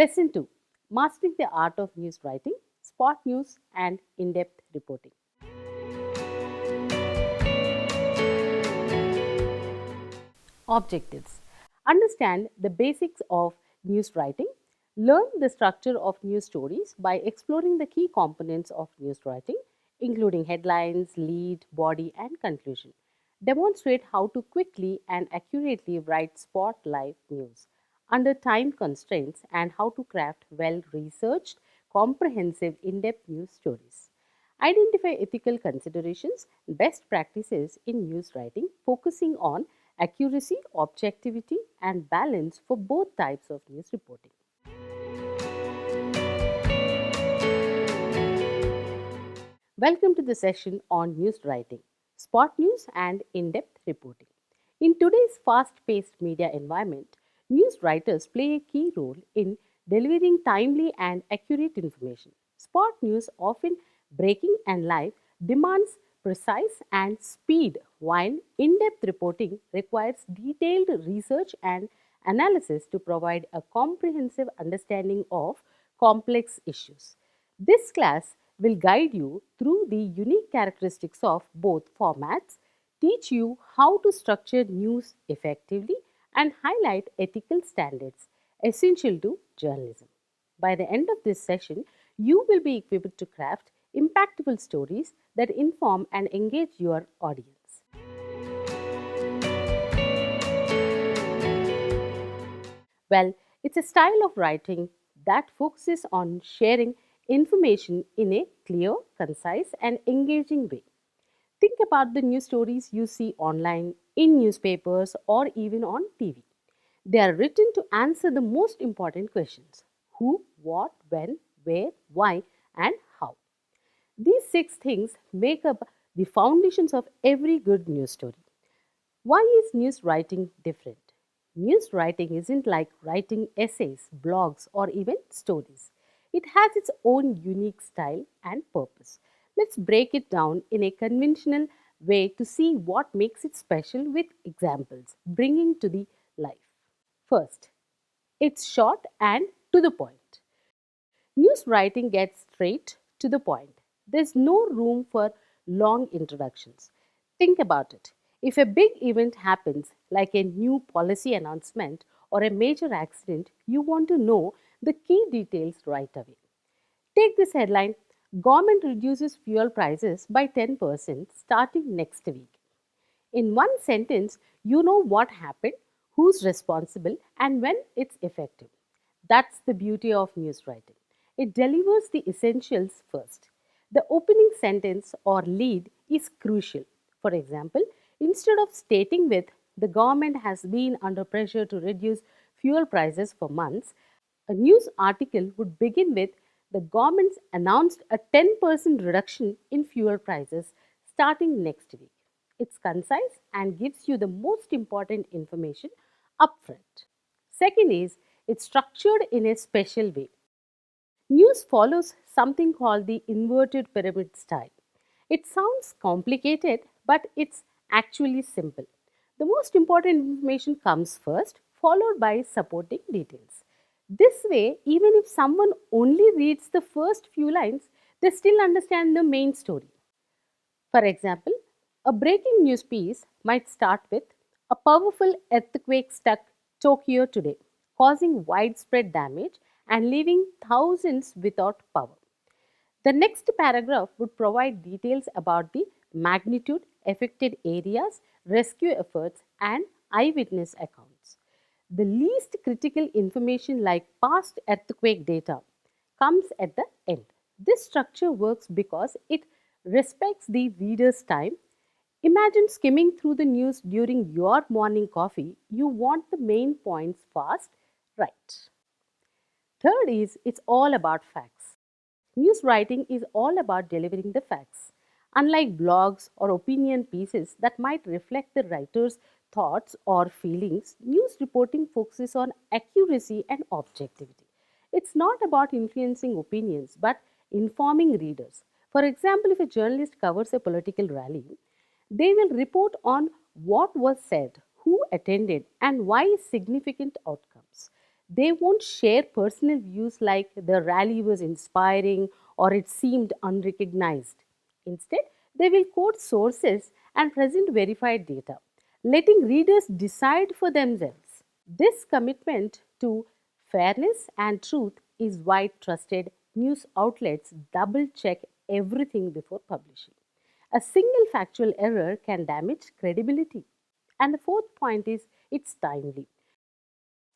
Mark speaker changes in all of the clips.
Speaker 1: Lesson 2: Mastering the Art of News Writing, Spot News, and In Depth Reporting. Objectives: Understand the basics of news writing. Learn the structure of news stories by exploring the key components of news writing, including headlines, lead, body, and conclusion. Demonstrate how to quickly and accurately write spot live news under time constraints and how to craft well researched, comprehensive, in depth news stories. Identify ethical considerations, best practices in news writing, focusing on accuracy, objectivity, and balance for both types of news reporting. Welcome to the session on news writing, spot news, and in depth reporting. In today's fast paced media environment, news writers play a key role in delivering timely and accurate information. Spot news, often breaking and live, demands precise and speed, while in depth reporting requires detailed research and analysis to provide a comprehensive understanding of complex issues. This class will guide you through the unique characteristics of both formats, teach you how to structure news effectively, and highlight ethical standards essential to journalism. By the end of this session, you will be equipped to craft impactful stories that inform and engage your audience. Well, it's a style of writing that focuses on sharing information in a clear, concise, and engaging way. Think about the news stories you see online, in newspapers, or even on TV. They are written to answer the most important questions: who, what, when, where, why, and how. These six things make up the foundations of every good news story. Why is news writing different? News writing isn't like writing essays, blogs, or even stories. It has its own unique style and purpose. Let's break it down in a conventional way to see what makes it special with examples, bringing to the life. First, it's short and to the point. News writing gets straight to the point. There's no room for long introductions. Think about it. If a big event happens, like a new policy announcement or a major accident, you want to know the key details right away. Take this headline: Government reduces fuel prices by 10% starting next week. In one sentence, you know what happened, who's responsible, and when it's effective. That's the beauty of news writing. It delivers the essentials first. The opening sentence or lead is crucial. For example, instead of stating with the government has been under pressure to reduce fuel prices for months, a news article would begin with the government's announced a 10% reduction in fuel prices starting next week. It's concise and gives you the most important information upfront. Second is it's structured in a special way. News follows something called the inverted pyramid style. It sounds complicated, but it's actually simple. The most important information comes first, followed by supporting details. This way, even if someone only reads the first few lines, they still understand the main story. For example, a breaking news piece might start with: a powerful earthquake struck Tokyo today, causing widespread damage and leaving thousands without power. The next paragraph would provide details about the magnitude, affected areas, rescue efforts, and eyewitness accounts. The least critical information, like past earthquake data, comes at the end. This structure works because it respects the reader's time. Imagine skimming through the news during your morning coffee. You want the main points fast, right? Third is it's all about facts. News writing is all about delivering the facts. Unlike blogs or opinion pieces that might reflect the writer's thoughts or feelings, news reporting focuses on accuracy and objectivity. It's not about influencing opinions but informing readers. For example, if a journalist covers a political rally, they will report on what was said, who attended, and why significant outcomes. They won't share personal views like the rally was inspiring or it seemed unrecognized. Instead, they will quote sources and present verified data, letting readers decide for themselves. This commitment to fairness and truth is why trusted news outlets double check everything before publishing. A single factual error can damage credibility. And the fourth point is it's timely.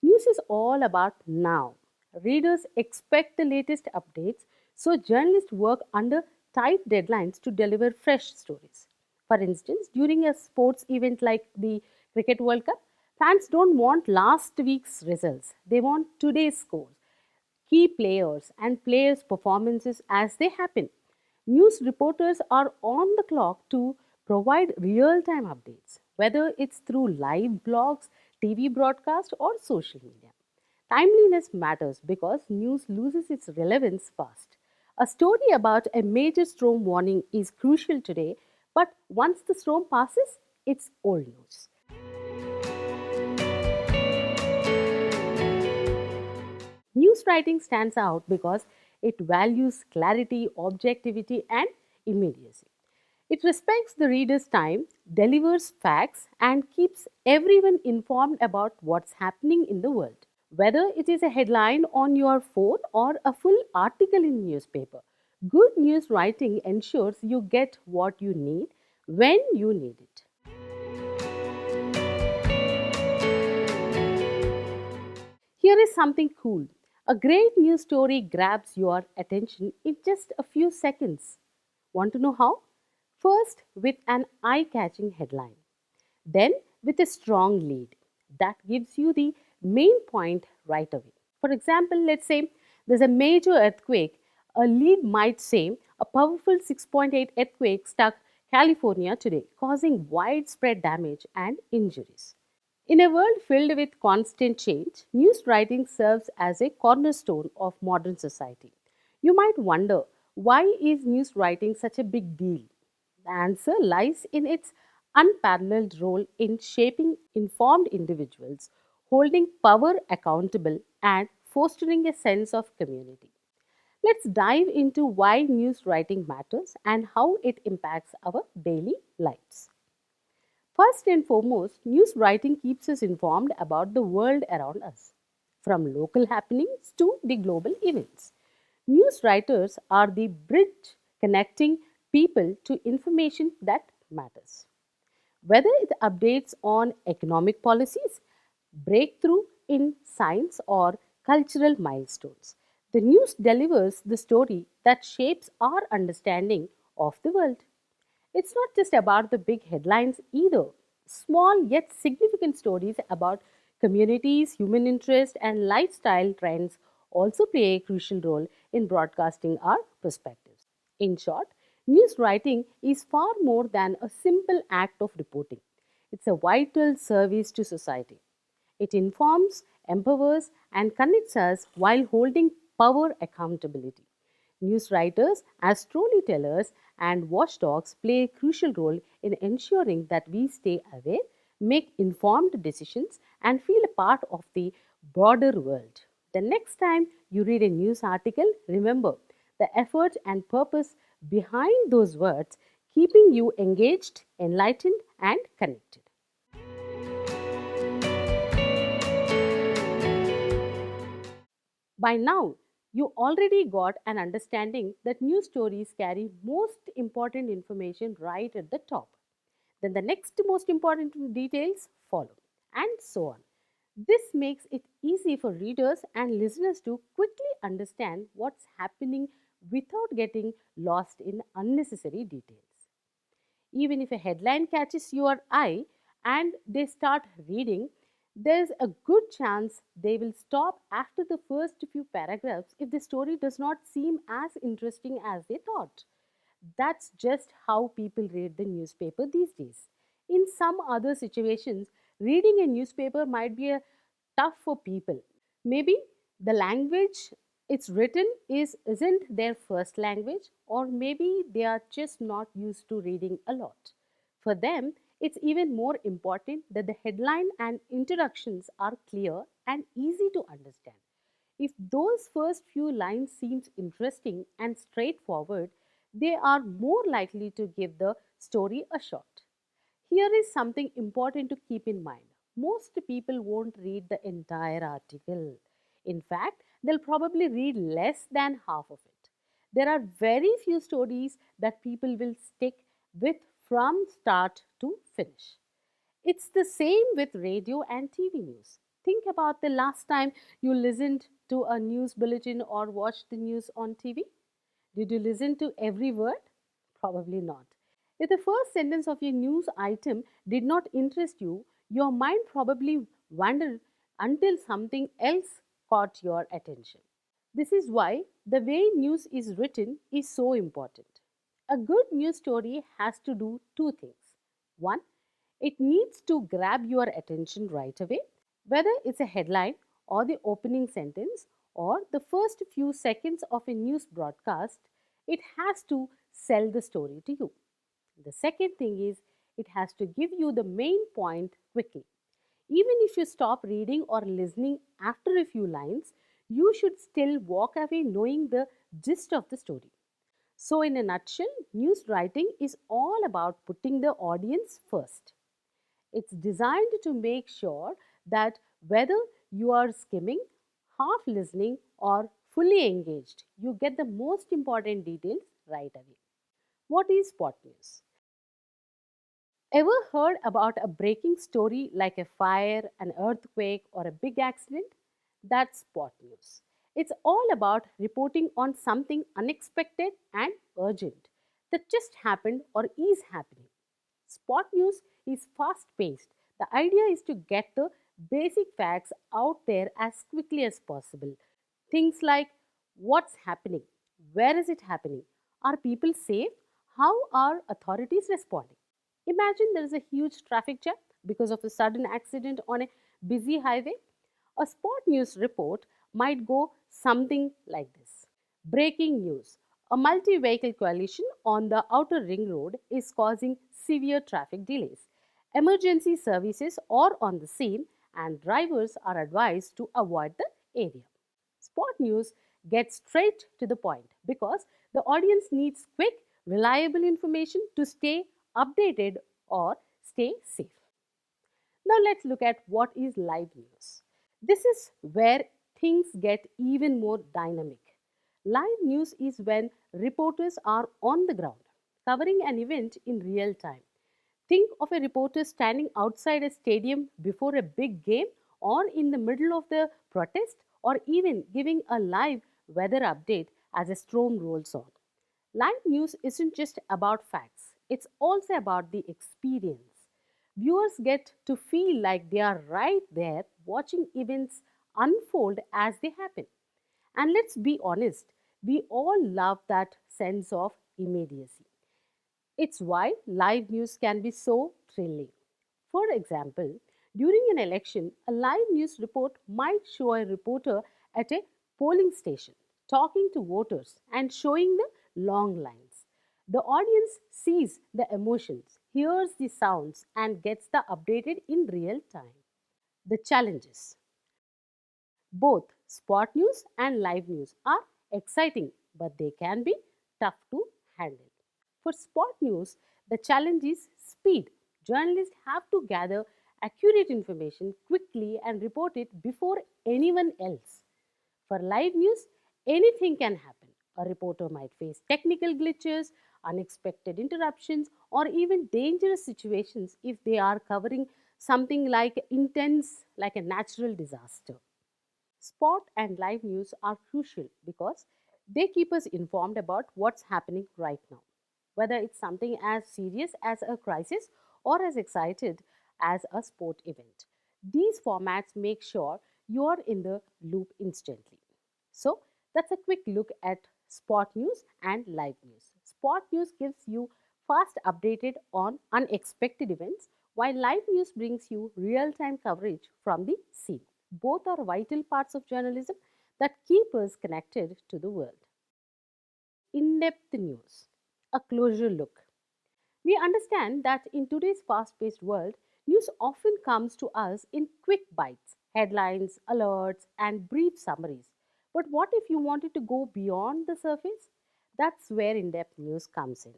Speaker 1: News is all about now. Readers expect the latest updates, so journalists work under tight deadlines to deliver fresh stories. For instance, during a sports event like the Cricket World Cup, fans don't want last week's results, they want today's scores, key players, and players' performances as they happen. News reporters are on the clock to provide real time updates, whether it's through live blogs, TV broadcast, or social media. Timeliness matters because news loses its relevance fast. A story about a major storm warning is crucial today, but once the storm passes, it's old news. News writing stands out because it values clarity, objectivity, and immediacy. It respects the reader's time, delivers facts, and keeps everyone informed about what's happening in the world. Whether it is a headline on your phone or a full article in newspaper, good news writing ensures you get what you need when you need it. Here is something cool. A great news story grabs your attention in just a few seconds. Want to know how? First, with an eye catching headline, then, with a strong lead that gives you the main point right away. For example, let's say there's a major earthquake. A lead might say a powerful 6.8 earthquake struck California today, causing widespread damage and injuries. In a world filled with constant change, news writing serves as a cornerstone of modern society. You might wonder, why is news writing such a big deal? The answer lies in its unparalleled role in shaping informed individuals, holding power accountable, and fostering a sense of community. Let's dive into why news writing matters and how it impacts our daily lives. First and foremost, news writing keeps us informed about the world around us, from local happenings to the global events. News writers are the bridge connecting people to information that matters. Whether it updates on economic policies, breakthrough in science, or cultural milestones, the news delivers the story that shapes our understanding of the world. It's not just about the big headlines either. Small yet significant stories about communities, human interest, and lifestyle trends also play a crucial role in broadcasting our perspectives. In short, news writing is far more than a simple act of reporting. It's a vital service to society. It informs, empowers, and connects us while holding power accountability. News writers, as storytellers, and watchdogs play a crucial role in ensuring that we stay aware, make informed decisions, and feel a part of the broader world. The next time you read a news article, remember the effort and purpose behind those words, keeping you engaged, enlightened, and connected. By now, you already got an understanding that news stories carry most important information right at the top. Then the next most important details follow, and so on. This makes it easy for readers and listeners to quickly understand what's happening without getting lost in unnecessary details. Even if a headline catches your eye and they start reading, there's a good chance they will stop after the first few paragraphs if the story does not seem as interesting as they thought. That's just how people read the newspaper these days. In some other situations, reading a newspaper might be a tough for people. Maybe the language it's written isn't their first language, or maybe they are just not used to reading a lot. For them, It's even more important that the headline and introductions are clear and easy to understand. If those first few lines seems interesting and straightforward, they are more likely to give the story a shot. Here is something important to keep in mind. Most people won't read the entire article. In fact, they'll probably read less than half of it. There are very few stories that people will stick with from start to finish. It's the same with radio and TV news. Think about the last time you listened to a news bulletin or watched the news on TV. Did you listen to every word? Probably not. If the first sentence of your news item did not interest you, your mind probably wandered until something else caught your attention. This is why the way news is written is so important. A good news story has to do two things. One, it needs to grab your attention right away, whether it's a headline or the opening sentence or the first few seconds of a news broadcast, it has to sell the story to you. The second thing is it has to give you the main point quickly. Even if you stop reading or listening after a few lines, you should still walk away knowing the gist of the story. So, in a nutshell, news writing is all about putting the audience first. It's designed to make sure that whether you are skimming, half listening, or fully engaged, you get the most important details right away. What is spot news? Ever heard about a breaking story like a fire, an earthquake, or a big accident? That's spot news. It's all about reporting on something unexpected and urgent that just happened or is happening. Spot news is fast paced. The idea is to get the basic facts out there as quickly as possible. Things like what's happening, where is it happening, are people safe, how are authorities responding. Imagine there is a huge traffic jam because of a sudden accident on a busy highway. A spot news report might go something like this. Breaking news. A multi vehicle collision on the outer ring road is causing severe traffic delays. Emergency services are on the scene and drivers are advised to avoid the area. Spot news gets straight to the point because the audience needs quick, reliable information to stay updated or stay safe. Now let's look at what is live news. This is where things get even more dynamic. Live news is when reporters are on the ground, covering an event in real time. Think of a reporter standing outside a stadium before a big game or in the middle of the protest or even giving a live weather update as a storm rolls on. Live news isn't just about facts, it's also about the experience. Viewers get to feel like they are right there watching events unfold as they happen. And let's be honest, we all love that sense of immediacy. It's why live news can be so thrilling. For example, during an election, a live news report might show a reporter at a polling station talking to voters and showing the long lines. The audience sees the emotions, hears the sounds, and gets the updated in real time. The challenges. Both spot news and live news are exciting, but they can be tough to handle. For spot news, the challenge is speed. Journalists have to gather accurate information quickly and report it before anyone else. For live news, anything can happen. A reporter might face technical glitches, unexpected interruptions, or even dangerous situations if they are covering something like intense, like a natural disaster. Spot and live news are crucial because they keep us informed about what's happening right now, whether it's something as serious as a crisis or as excited as a sport event. These formats make sure you're in the loop instantly. So, that's a quick look at spot news and live news. Spot news gives you fast updated on unexpected events, while live news brings you real time coverage from the scene. Both are vital parts of journalism that keep us connected to the world. In depth news, a closer look. We understand that in today's fast paced world, news often comes to us in quick bites, headlines, alerts, and brief summaries. But what if you wanted to go beyond the surface? That's where in depth news comes in.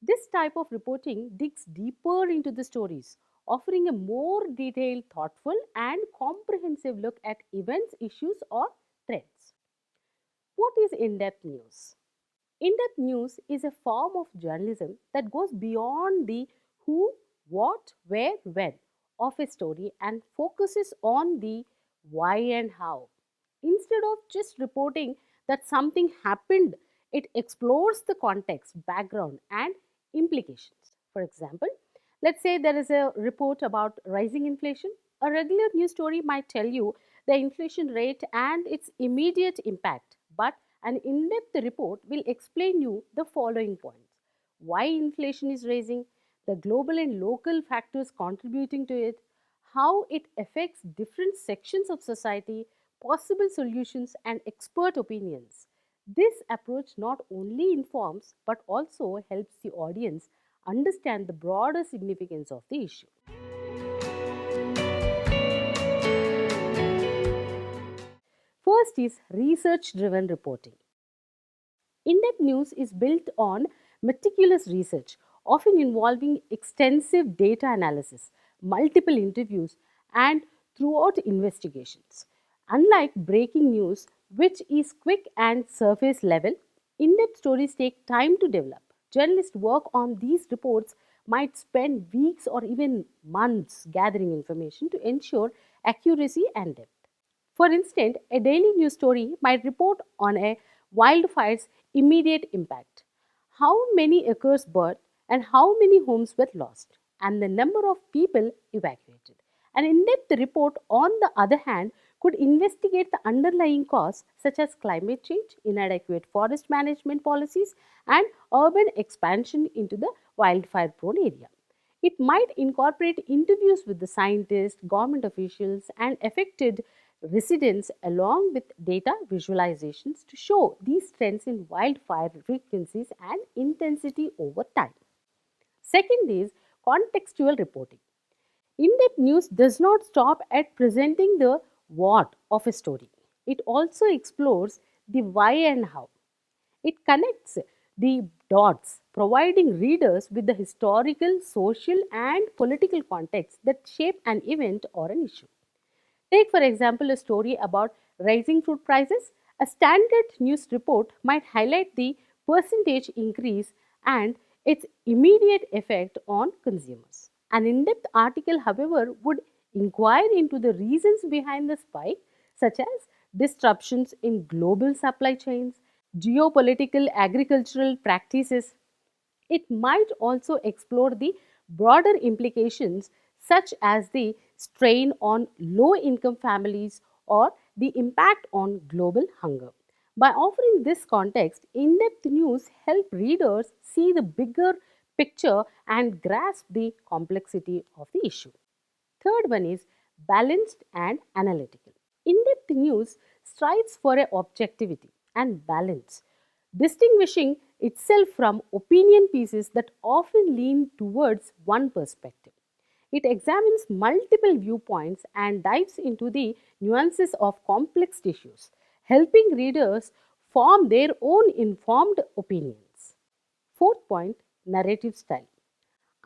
Speaker 1: This type of reporting digs deeper into the stories, offering a more detailed, thoughtful, and comprehensive look at events, issues, or trends. What is in depth news? In depth news is a form of journalism that goes beyond the who, what, where, when of a story and focuses on the why and how. Instead of just reporting that something happened, it explores the context, background, and implications. For example, let's say there is a report about rising inflation. A regular news story might tell you the inflation rate and its immediate impact, but an in-depth report will explain you the following points: why inflation is rising, the global and local factors contributing to it, how it affects different sections of society, possible solutions, and expert opinions. This approach not only informs but also helps the audience understand the broader significance of the issue. First is research driven reporting. In depth news is built on meticulous research, often involving extensive data analysis, multiple interviews, and throughout investigations. Unlike breaking news, which is quick and surface level, in depth stories take time to develop. Journalists work on these reports might spend weeks or even months gathering information to ensure accuracy and depth. For instance, a daily news story might report on a wildfire's immediate impact, how many acres burned, and how many homes were lost, and the number of people evacuated. An in depth report, on the other hand, could investigate the underlying causes such as climate change, inadequate forest management policies, and urban expansion into the wildfire prone area. It might incorporate interviews with the scientists, government officials, and affected residents along with data visualizations to show these trends in wildfire frequencies and intensity over time. Second is contextual reporting. In depth news does not stop at presenting the what of a story, it also explores the why and how. It connects the dots, providing readers with the historical, social, and political context that shape an event or an issue. Take, for example, a story about rising fruit prices. A standard news report might highlight the percentage increase and its immediate effect on consumers. An in depth article, however, would inquire into the reasons behind the spike, such as disruptions in global supply chains, geopolitical agricultural practices. It might also explore the broader implications, such as the strain on low income families or the impact on global hunger. By offering this context, in depth news help readers see the bigger picture and grasp the complexity of the issue. Third one is balanced and analytical. In depth news strives for a objectivity and balance, distinguishing itself from opinion pieces that often lean towards one perspective. It examines multiple viewpoints and dives into the nuances of complex issues, helping readers form their own informed opinions. Fourth point, narrative style.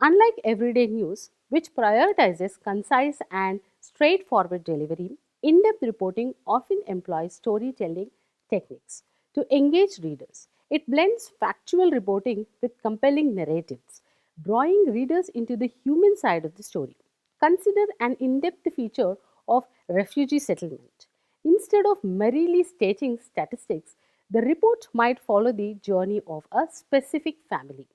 Speaker 1: Unlike everyday news, which prioritizes concise and straightforward delivery, in depth reporting often employs storytelling techniques to engage readers. It blends factual reporting with compelling narratives, drawing readers into the human side of the story. Consider an in depth feature of refugee settlement. Instead of merely stating statistics, the report might follow the journey of a specific family,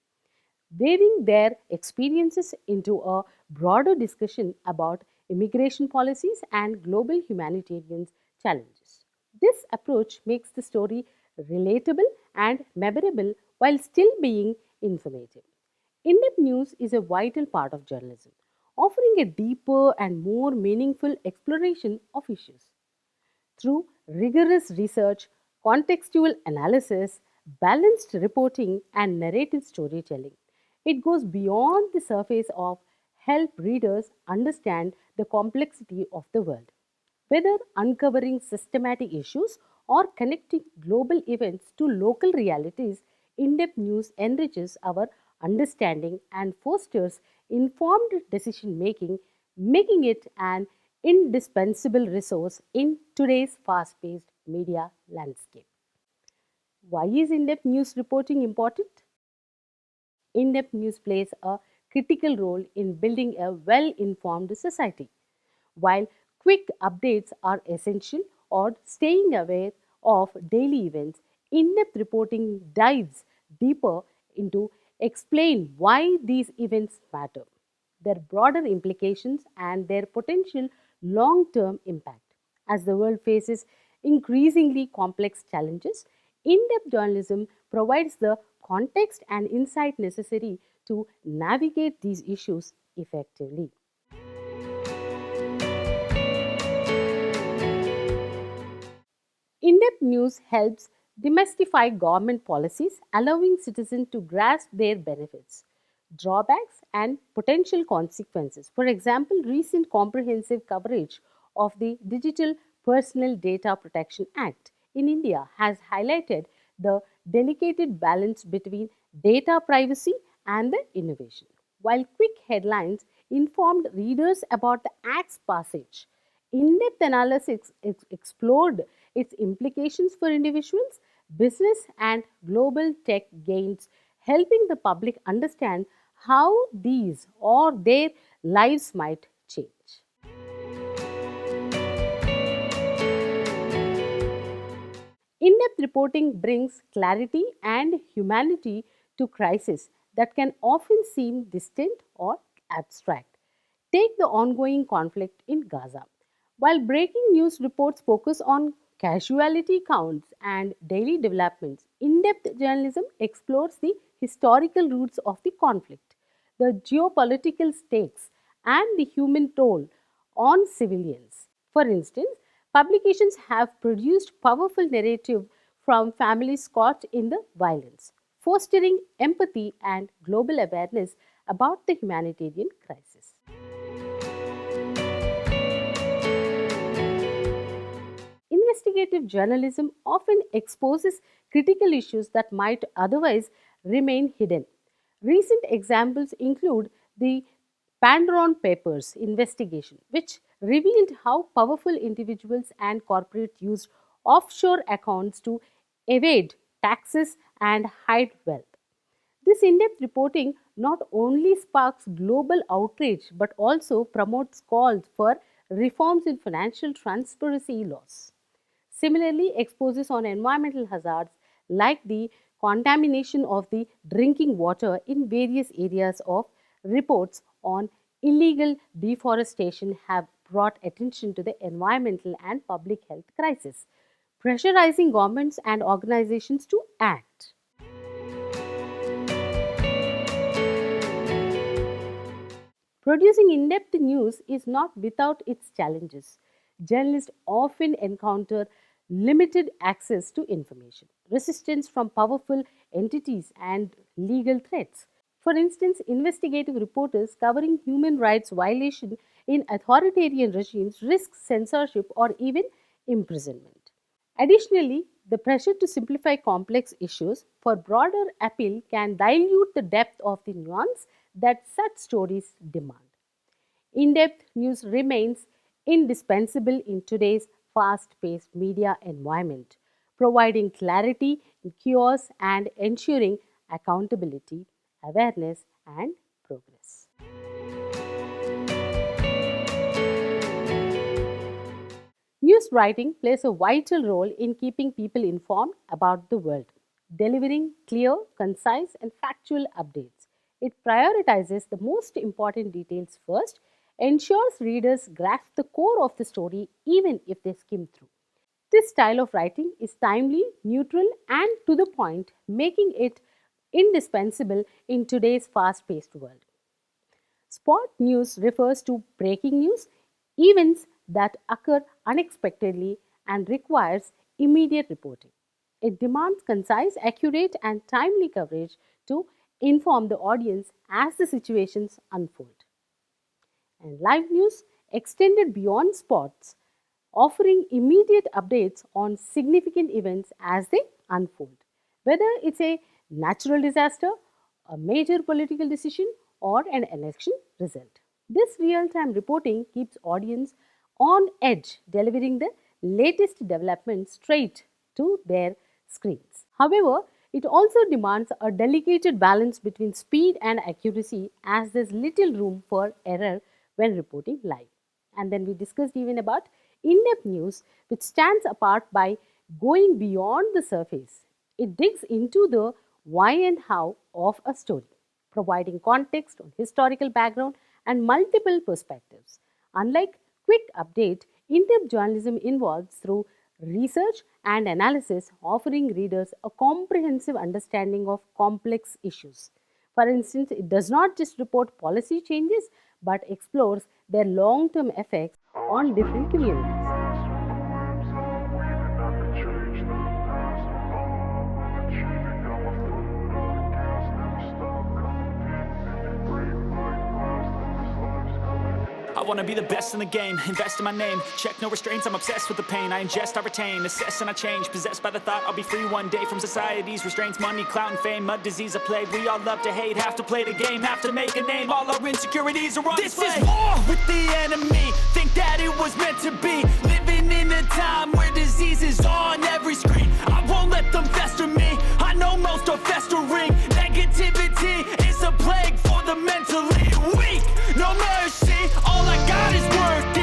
Speaker 1: weaving their experiences into a broader discussion about immigration policies and global humanitarian challenges. This approach makes the story relatable and memorable while still being informative. In depth news is a vital part of journalism, offering a deeper and more meaningful exploration of issues. Through rigorous research, contextual analysis, balanced reporting, and narrative storytelling, It goes beyond the surface of help readers understand the complexity of the world. Whether uncovering systematic issues or connecting global events to local realities, in depth news enriches our understanding and fosters informed decision making, making it an indispensable resource in today's fast paced media landscape. Why is in depth news reporting important? In depth news plays a critical role in building a well informed society. While quick updates are essential or staying aware of daily events, in depth reporting dives deeper into explain why these events matter, their broader implications, and their potential long term impact. As the world faces increasingly complex challenges, in depth journalism provides the context and insight necessary to navigate these issues effectively. In depth news helps demystify government policies, allowing citizens to grasp their benefits, drawbacks, and potential consequences. For example, recent comprehensive coverage of the Digital Personal Data Protection Act in India has highlighted the delicate balance between data privacy and the innovation. While quick headlines informed readers about the Act's passage, in depth analysis explored its implications for individuals, business, and global tech gains, helping the public understand how these or their lives might change. In depth reporting brings clarity and humanity to crises that can often seem distant or abstract. Take the ongoing conflict in Gaza. While breaking news reports focus on casualty counts and daily developments, in depth journalism explores the historical roots of the conflict, the geopolitical stakes, and the human toll on civilians. For instance, publications have produced powerful narrative from families caught in the violence, fostering empathy and global awareness about the humanitarian crisis. Investigative journalism often exposes critical issues that might otherwise remain hidden. Recent examples include the Pandron Papers investigation, which revealed how powerful individuals and corporates used offshore accounts to evade taxes and hide wealth. This in depth reporting not only sparks global outrage but also promotes calls for reforms in financial transparency laws. Similarly, exposes on environmental hazards like the contamination of the drinking water in various areas of reports on illegal deforestation have brought attention to the environmental and public health crisis, pressurizing governments and organizations to act. Producing in depth news is not without its challenges. Journalists often encounter limited access to information, resistance from powerful entities, and legal threats. For instance, investigative reporters covering human rights violations in authoritarian regimes risk censorship or even imprisonment. Additionally, the pressure to simplify complex issues for broader appeal can dilute the depth of the nuance that such stories demand. In depth news remains indispensable in today's fast paced media environment, providing clarity in chaos and ensuring accountability, awareness, and progress. News writing plays a vital role in keeping people informed about the world, delivering clear, concise, and factual updates. It prioritizes the most important details first, ensures readers grasp the core of the story even if they skim through. This style of writing is timely, neutral, and to the point, making it indispensable in today's fast paced world. Spot news refers to breaking news, events that occur unexpectedly and requires immediate reporting. It demands concise, accurate, and timely coverage to inform the audience as the situations unfold. And live news extended beyond sports, offering immediate updates on significant events as they unfold, whether it's a natural disaster, a major political decision, or an election result. This real time reporting keeps audience on edge, delivering the latest developments straight to their screens. However, it also demands a delicate balance between speed and accuracy, as there's little room for error when reporting live. And then we discussed even about in-depth news, which stands apart by going beyond the surface. It digs into the why and how of a story, providing context on historical background and multiple perspectives. Unlike quick update, in-depth journalism involves through research and analysis, offering readers a comprehensive understanding of complex issues. For instance, it does not just report policy changes but explores their long term effects on different communities.
Speaker 2: I wanna be the best in the game, invest in my name. Check no restraints, I'm obsessed with the pain. I ingest, I retain, assess and I change. Possessed by the thought I'll be free one day from society's restraints. Money, clout and fame, mud, disease, a plague. We all love to hate, have to play the game, have to make a name. All our insecurities are on display. This is war with the enemy, think that it was meant to be. Living in a time where disease is on every screen. I won't let them fester me, I know most are festering. Negativity is a plague for the mentally weak. No mercy, all I got is worth.